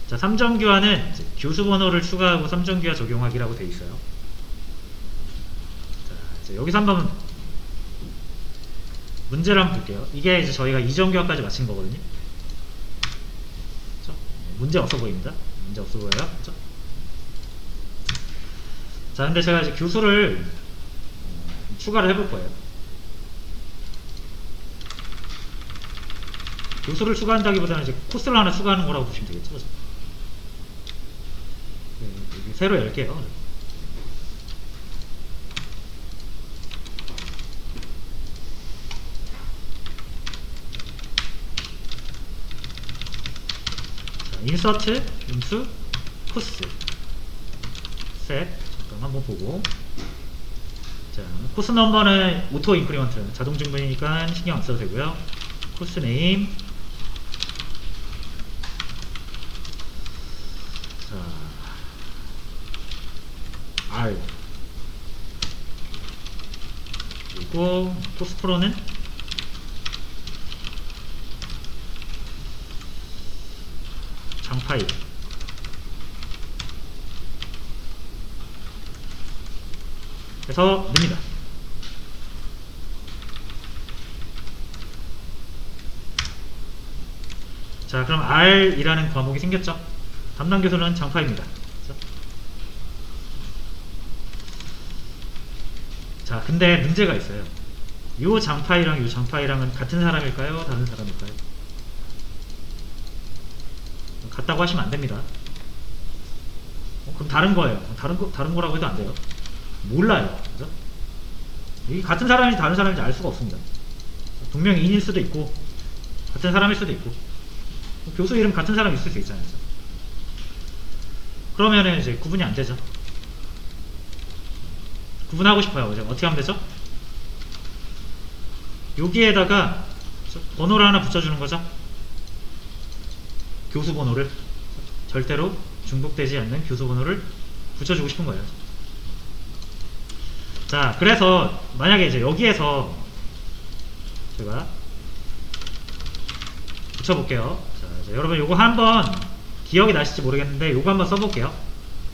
자, 3정규화는 교수 번호를 추가하고 3정규화 적용하기라고 되어 있어요. 자, 이제 여기서 한번 문제를 한번 볼게요. 이게 이제 저희가 2정규화까지 마친 거거든요. 그렇죠? 문제 없어 보입니다. 문제 없어 보여요. 그렇죠? 자, 근데 제가 이제 교수를 추가를 해볼 거예요. 교수를 추가한다기보다는 이제 코스를 하나 추가하는 거라고 보시면 되겠죠. 그렇죠? 새로 열게요. 자, 인서트, 인수, 코스, 셋. 잠깐 한번 보고. 자, 코스 넘버는 오토 인크리먼트, 자동 증분이니까 신경 안 써도 되고요. 코스 네임. 자, R. 그리고 코스 프로는 장파일. 그래서 넣습니다. 자, 그럼 R이라는 과목이 생겼죠? 담당 교수는 장파입니다. 그렇죠? 자, 근데 문제가 있어요. 요 장파이랑 요 장파이랑은 같은 사람일까요? 다른 사람일까요? 같다고 하시면 안 됩니다. 그럼 다른 거예요. 다른 거라고 해도 안 돼요. 몰라요. 그죠? 이게 같은 사람인지 다른 사람인지 알 수가 없습니다. 분명히 인일 수도 있고, 같은 사람일 수도 있고, 교수 이름 같은 사람이 있을 수 있잖아요. 그죠? 그러면은 이제 구분이 안 되죠. 구분하고 싶어요. 이제 어떻게 하면 되죠? 여기에다가 번호를 하나 붙여주는 거죠. 교수 번호를. 절대로 중복되지 않는 교수 번호를 붙여주고 싶은 거예요. 자, 그래서 만약에 이제 여기에서 제가 붙여볼게요. 자, 이제 여러분 요거 한번 기억이 나실지 모르겠는데 요거 한번 써볼게요.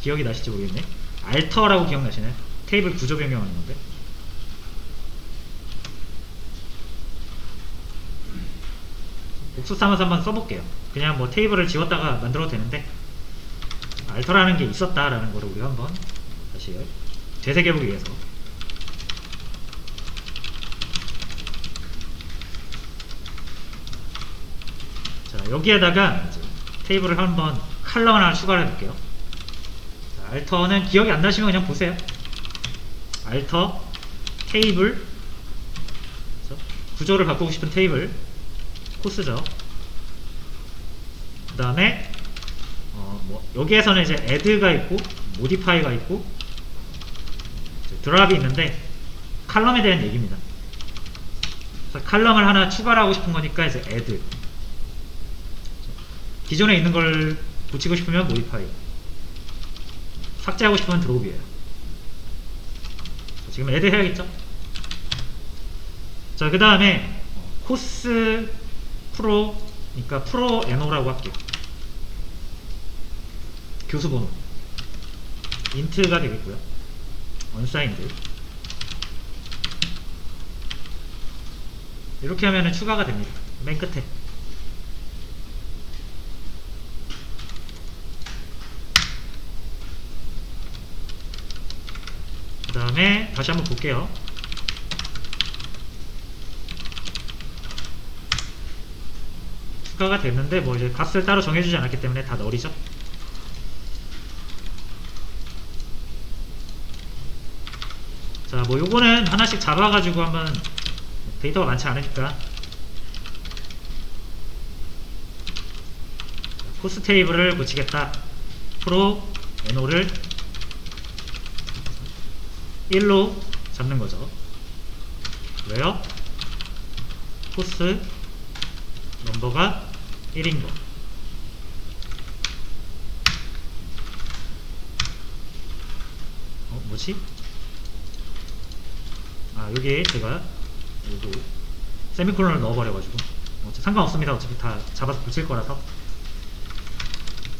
기억이 나실지 모르겠네. 알터라고 기억나시나요? 테이블 구조 변경하는 건데. 복수 삼아서 한번 써볼게요. 그냥 뭐 테이블을 지웠다가 만들어도 되는데, 알터라는 게 있었다라는 거를 우리가 한번 다시 되새겨보기 위해서. 자, 여기에다가 이제 테이블을 한번 칼럼 하나 추가를 해볼게요. 자, 알터는 기억이 안 나시면 그냥 보세요. 알터 테이블, 구조를 바꾸고 싶은 테이블 코스죠. 그 다음에 뭐 여기에서는 이제 add가 있고 modify가 있고 드랍이 있는데 칼럼에 대한 얘기입니다. 그래서 칼럼을 하나 추가를 하고 싶은 거니까 이제 add, 기존에 있는 걸 붙이고 싶으면 modify, 삭제하고 싶으면 drop이에요. 지금 add 해야겠죠? 자, 그 다음에 코스 프로니까 프로 NO라고 할게요. 교수 번호 int가 되겠고요. unsigned. 이렇게 하면은 추가가 됩니다. 맨 끝에. 그 다음에 다시 한번 볼게요. 추가가 됐는데 뭐 이제 값을 따로 정해주지 않았기 때문에 다 널이죠. 자, 뭐 요거는 하나씩 잡아가지고 한번, 데이터가 많지 않으니까 코스 테이블을 붙이겠다. 프로 NO를 1로 잡는 거죠. 왜요? 코스 넘버가 1인 거. 뭐지? 아, 여기 제가 요거 세미콜론을 넣어버려가지고 상관없습니다. 어차피 다 잡아서 붙일 거라서.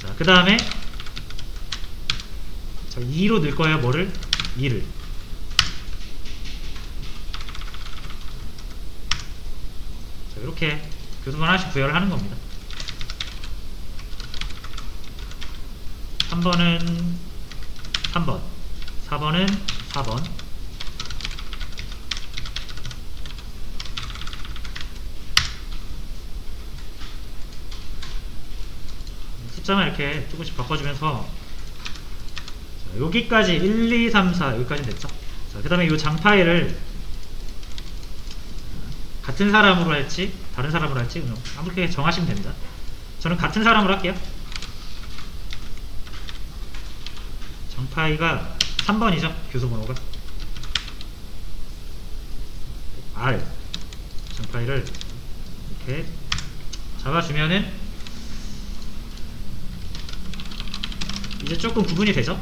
자, 그 다음에 2로 넣을 거예요. 뭐를? 2를. 자, 이렇게 교수번 하나씩 부여를 하는 겁니다. 3번은 3번, 4번은 4번. 숫자만 이렇게 조금씩 바꿔주면서 자, 여기까지 1, 2, 3, 4 여기까지 됐죠. 자, 그 다음에 이 장파일을 같은 사람으로 할지 다른 사람으로 할지 아무렇게 정하시면 됩니다. 저는 같은 사람으로 할게요. 장파이가 3번이죠. 교수번호가 R. 장파이를 이렇게 잡아주면은 이제 조금 구분이 되죠.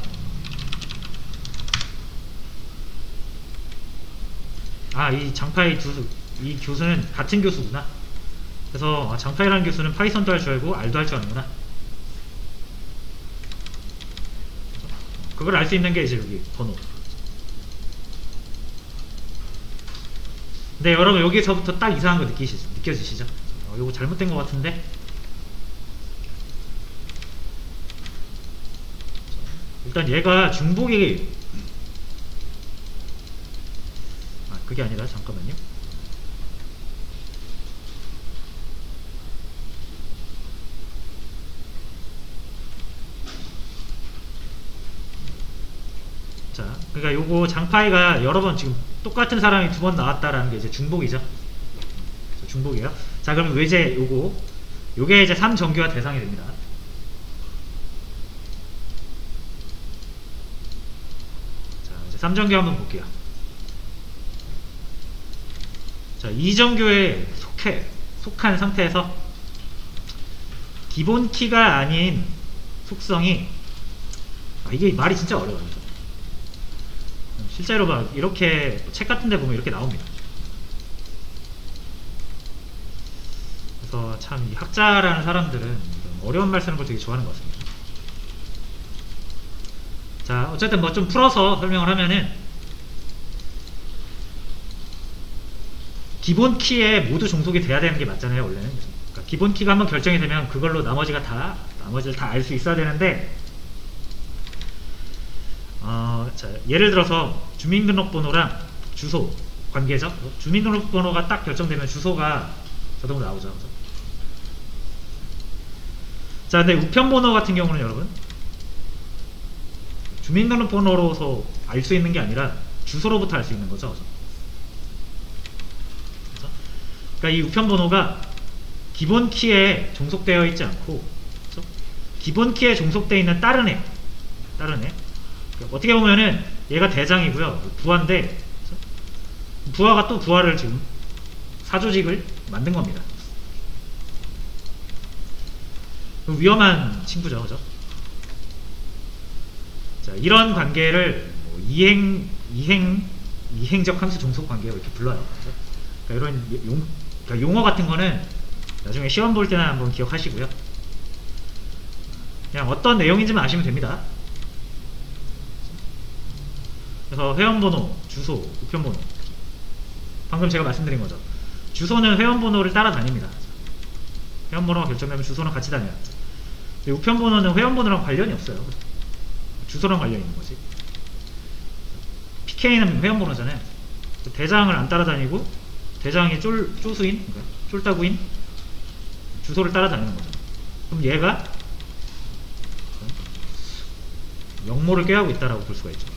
아, 이 장파이 이 교수는 같은 교수구나. 그래서 장파이라는 교수는 파이썬도 할 줄 알고 R도 할 줄 아는구나. 그걸 알 수 있는 게 이제 여기 번호. 근데 여러분 여기서부터 딱 이상한 거 느껴지시죠? 이거 잘못된 것 같은데? 일단 얘가 중복이 그게 아니라 잠깐만요. 자, 그러니까 요거 장파이가 여러 번 지금 똑같은 사람이 2번 나왔다라는 게 이제 중복이죠. 중복이에요. 자, 그러면 외제 요게 이제 3정규화 대상이 됩니다. 자, 이제 3정규 한번 볼게요. 자, 2정규에 속한 상태에서 기본 키가 아닌 속성이 이게 말이 진짜 어려워요. 실제로 막 이렇게 책 같은 데 보면 이렇게 나옵니다. 그래서 참 이 학자라는 사람들은 어려운 말 쓰는 걸 되게 좋아하는 것 같습니다. 자, 어쨌든 뭐 좀 풀어서 설명을 하면은 기본 키에 모두 종속이 돼야 되는 게 맞잖아요, 원래는. 그러니까 기본 키가 한번 결정이 되면 그걸로 나머지를 다 알 수 있어야 되는데, 자, 예를 들어서 주민등록번호랑 주소 관계죠. 주민등록번호가 딱 결정되면 주소가 자동으로 나오죠. 자, 근데 우편번호 같은 경우는 여러분 주민등록번호로서 알 수 있는 게 아니라 주소로부터 알 수 있는 거죠. 그러니까 이 우편번호가 기본 키에 종속되어 있지 않고, 그렇죠? 기본 키에 종속되어 있는 다른 애. 그러니까 어떻게 보면은 얘가 대장이고요, 부하인데, 그렇죠? 부하가 또 부하를 지금 사조직을 만든 겁니다. 위험한 친구죠, 그죠? 자, 이런 관계를 뭐 이행적 함수 종속 관계로 이렇게 불러요. 그렇죠? 그러니까 이런 그러니까 용어 같은 거는 나중에 시험 볼 때나 한번 기억하시고요. 그냥 어떤 내용인지만 아시면 됩니다. 그래서 회원번호, 주소, 우편번호. 방금 제가 말씀드린 거죠. 주소는 회원번호를 따라다닙니다. 회원번호가 결정되면 주소는 같이 다녀요. 근데 우편번호는 회원번호랑 관련이 없어요. 주소랑 관련이 있는 거지. PK는 회원번호잖아요. 대장을 안 따라다니고 대장이 쪼수인, 그러니까 쫄따구인 주소를 따라다니는 거죠. 그럼 얘가 역모를 꾀하고 있다라고 볼 수가 있죠.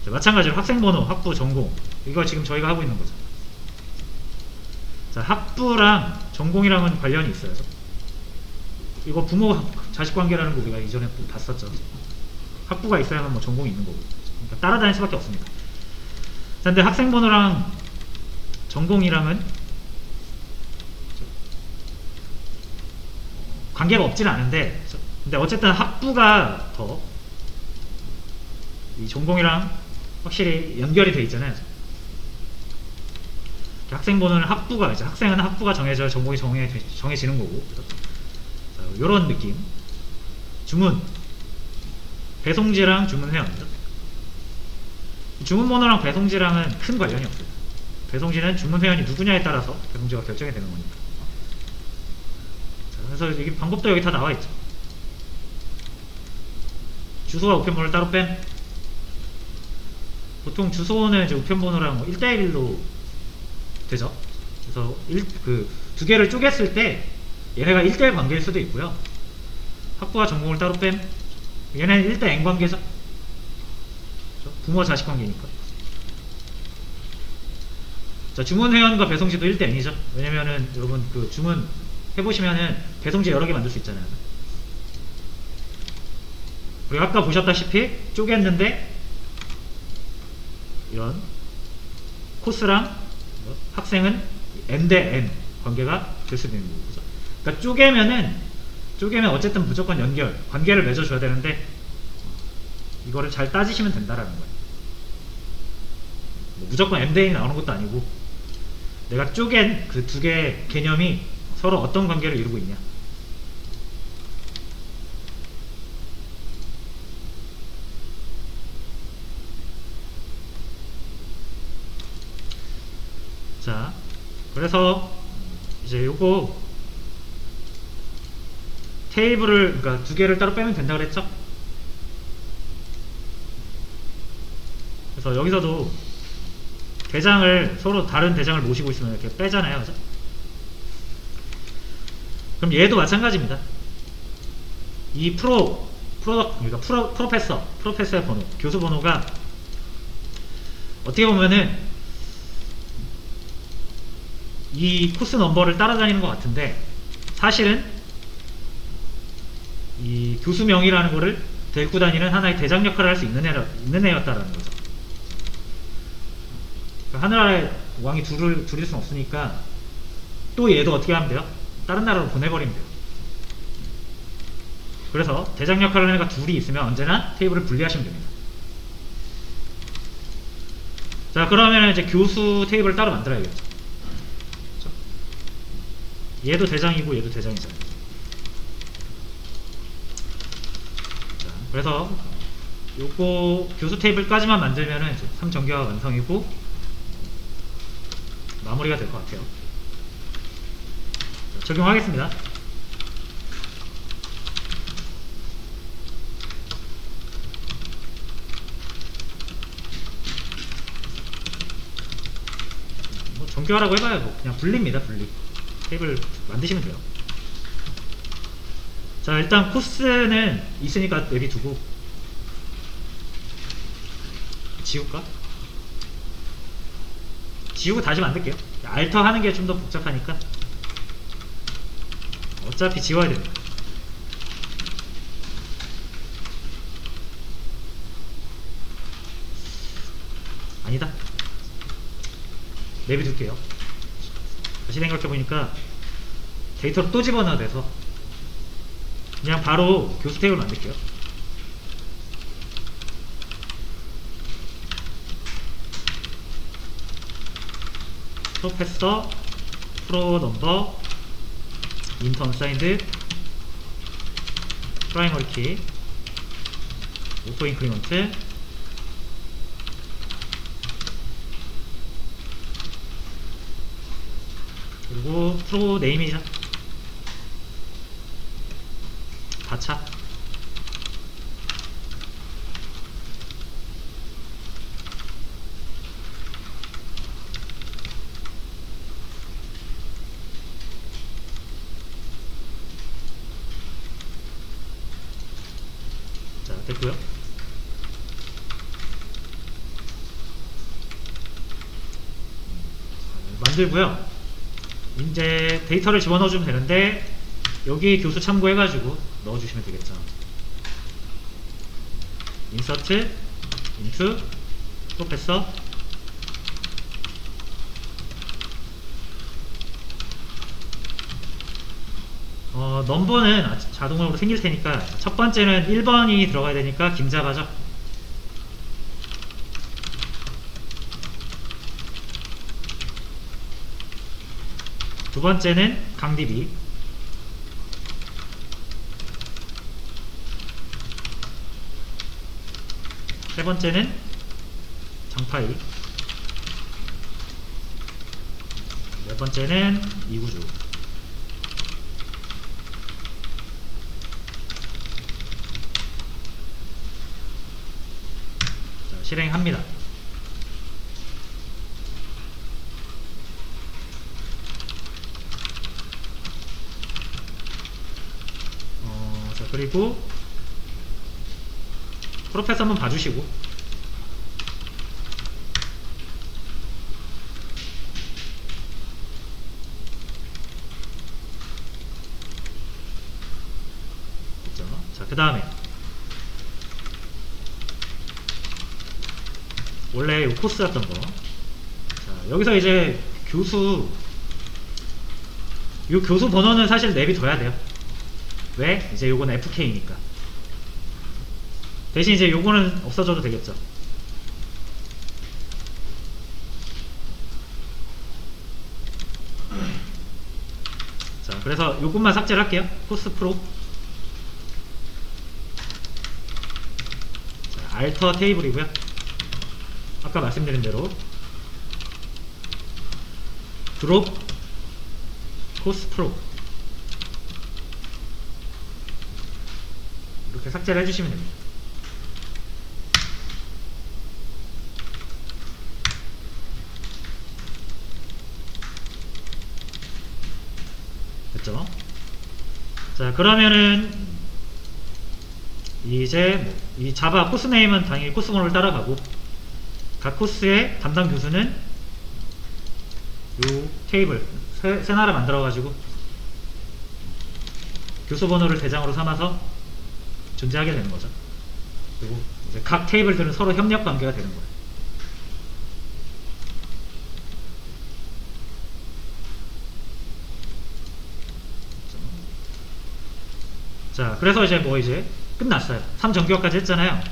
자, 마찬가지로 학생번호, 학부, 전공, 이거 지금 저희가 하고 있는 거죠. 자, 학부랑 전공이랑은 관련이 있어요. 이거 부모 자식 관계라는 거 우리가 이전에 또 봤었죠. 학부가 있어야만 뭐 전공이 있는 거고. 그러니까 따라다닐 수밖에 없습니다. 자, 근데 학생번호랑 전공이랑은 관계가 없진 않은데, 근데 어쨌든 학부가 더 이 전공이랑 확실히 연결이 돼 있잖아요. 학생번호는 학부가, 이제 학생은 학부가 정해져야 전공이 정해지는 거고. 자, 요런 느낌. 주문 배송지랑 주문 회원입니다. 주문 번호랑 배송지랑은 큰 관련이 없어요. 배송지는 주문 회원이 누구냐에 따라서 배송지가 결정이 되는 거니까. 자, 그래서 이게 방법도 여기 다 나와 있죠. 주소와 우편번호를 따로 뺀. 보통 주소는 이제 우편번호랑 1대1로 되죠. 그래서 두 개를 쪼갰을 때 얘네가 1대1 관계일 수도 있고요. 학부와 전공을 따로 뺀. 얘네는 1대 N 관계죠. 부모 자식 관계니까. 자, 주문 회원과 배송지도 1대 N이죠. 왜냐면은 여러분 그 주문 해보시면은 배송지 여러 개 만들 수 있잖아요. 그리고 아까 보셨다시피 쪼갰는데 이런 코스랑 학생은 N 대 N 관계가 될 수 있는 거죠. 그러니까 쪼개면 어쨌든 무조건 관계를 맺어줘야 되는데 이거를 잘 따지시면 된다라는 거예요. 뭐 무조건 M 대 N이 나오는 것도 아니고 내가 쪼갠 그 두 개의 개념이 서로 어떤 관계를 이루고 있냐. 자, 그래서 이제 요거 테이블을 그러니까 두 개를 따로 빼면 된다 그랬죠? 그래서 여기서도 대장을 서로 다른 대장을 모시고 있으면 이렇게 빼잖아요, 그죠? 그럼 얘도 마찬가지입니다. 이 그러니까 프로페서의 번호, 교수 번호가 어떻게 보면은 이 코스 넘버를 따라다니는 것 같은데 사실은 이 교수명이라는 거를 데리고 다니는 하나의 대장 역할을 할 수 있는 애였다라는 거죠. 그러니까 하늘아래 왕이 둘일 수는 없으니까 또 얘도 어떻게 하면 돼요? 다른 나라로 보내버리면 돼요. 그래서 대장 역할을 하는 애가 둘이 있으면 언제나 테이블을 분리하시면 됩니다. 자, 그러면 이제 교수 테이블을 따로 만들어야겠죠. 그렇죠? 얘도 대장이고 얘도 대장이잖아요. 자, 그래서 요거 교수 테이블까지만 만들면은 이제 3전개가 완성이고 마무리가 될 것 같아요. 자, 적용하겠습니다. 뭐 정교하라고 해봐요. 뭐 그냥 분리입니다. 분리. 테이블 만드시면 돼요. 자, 일단 코스는 있으니까 내비두고 지울까? 지우고 다시 만들게요. 알터 하는 게 좀 더 복잡하니까 어차피 지워야 됩니다. 아니다. 내비둘게요. 다시 생각해보니까 데이터를 또 집어넣어야 돼서 그냥 바로 교수 테이블 만들게요. 프로페서 프로 넘버 인턴 사인드 프라이머리 키 오토 인크리먼트 그리고 프로 네임이죠. 다차. 자, 됐고요. 만들고요. 이제 데이터를 집어넣어주면 되는데 여기 교수 참고해가지고 넣어주시면 되겠죠. 인서트 인투 프로페서 넘버는 자동으로 생길 테니까 첫 번째는 1번이 들어가야 되니까 김자바죠. 두 번째는 강DB, 세 번째는 장파이, 네 번째는 이구조. 자, 실행합니다. 자, 그리고 프로페서 한번 봐주시고, 됐죠? 자, 그 다음에 원래 이 코스였던 거. 자, 여기서 이제 교수, 이 교수 번호는 사실 내비둬야 돼요. 왜? 이제 요거는 FK니까. 대신 이제 요거는 없어져도 되겠죠. 자, 그래서 요것만 삭제를 할게요. 코스 프로. 자, 알터 테이블이고요. 아까 말씀드린 대로 드롭 코스 프로 이렇게 삭제를 해주시면 됩니다. 됐죠? 자, 그러면은 이제 이 자바 코스 네임은 당연히 코스 번호를 따라가고, 각 코스의 담당 교수는 요 테이블 새 나라 만들어 가지고 교수 번호를 대장으로 삼아서 존재하게 되는 거죠. 그리고 이제 각 테이블들은 서로 협력 관계가 되는 거예요. 자, 그래서 이제 이제 끝났어요. 3정규어까지 했잖아요.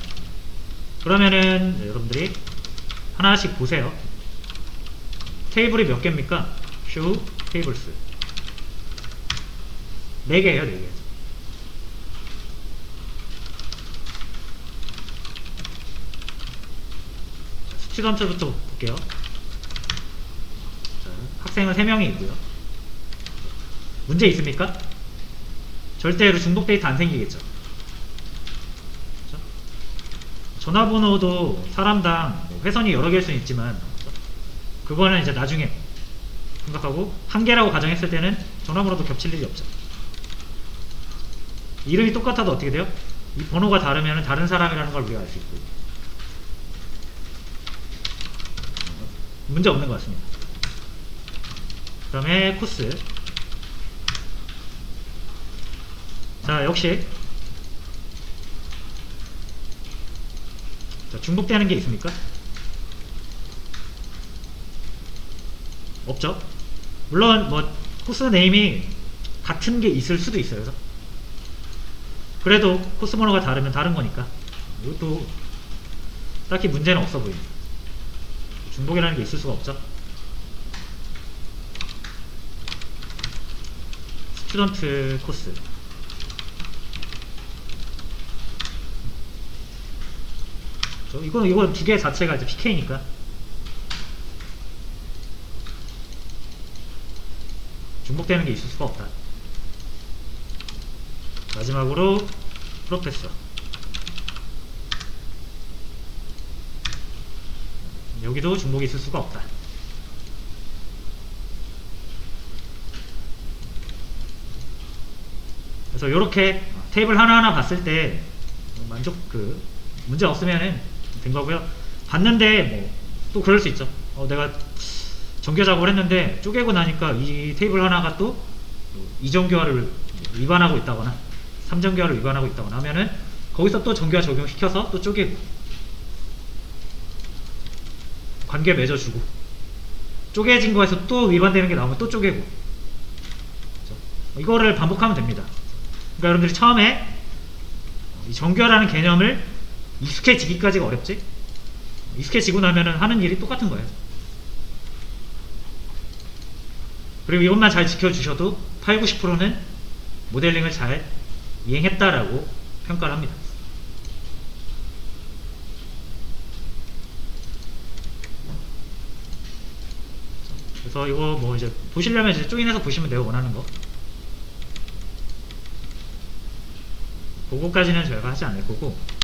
그러면은 여러분들이 하나씩 보세요. 테이블이 몇 개입니까? show tables 4개예요, 4개. 스튜던트부터 볼게요. 자, 학생은 3명이 있고요. 문제 있습니까? 절대로 중복 데이터 안 생기겠죠. 그렇죠? 전화번호도 사람당 회선이 여러 개일 수는 있지만, 그거는 이제 나중에 생각하고, 한 개라고 가정했을 때는 전화번호도 겹칠 일이 없죠. 이름이 똑같아도 어떻게 돼요? 이 번호가 다르면 다른 사람이라는 걸 우리가 알 수 있고, 문제 없는 것 같습니다. 그 다음에 코스. 자, 역시 자, 중복되는 게 있습니까? 없죠. 물론 코스 네임이 같은 게 있을 수도 있어요. 그래서 그래도 코스 번호가 다르면 다른 거니까 이것도 딱히 문제는 없어 보입니다. 중복이라는 게 있을 수가 없죠. 스튜던트 코스. 이거 두 개 자체가 이제 PK니까 중복되는 게 있을 수가 없다. 마지막으로 프로페서. 여기도 중복이 있을 수가 없다. 그래서 이렇게 테이블 하나하나 봤을 때 문제 없으면은 된 거고요. 봤는데 또 그럴 수 있죠. 내가 정규 작업을 했는데 쪼개고 나니까 이 테이블 하나가 또 2정규화를 위반하고 있다거나 3정규화를 위반하고 있다거나 하면은 거기서 또 정규화 적용시켜서 또 쪼개고 관계 맺어주고, 쪼개진 거에서 또 위반되는 게 나오면 또 쪼개고, 그렇죠? 이거를 반복하면 됩니다. 그러니까 여러분들이 처음에 이 정규화라는 개념을 익숙해지기까지가 어렵지, 익숙해지고 나면은 하는 일이 똑같은 거예요. 그리고 이것만 잘 지켜주셔도 80, 90%는 모델링을 잘 이행했다라고 평가를 합니다. 그래서 이거 뭐 이제 보시려면 이제 조인해서 보시면 돼요. 원하는 거. 그거까지는 저희가 하지 않을 거고.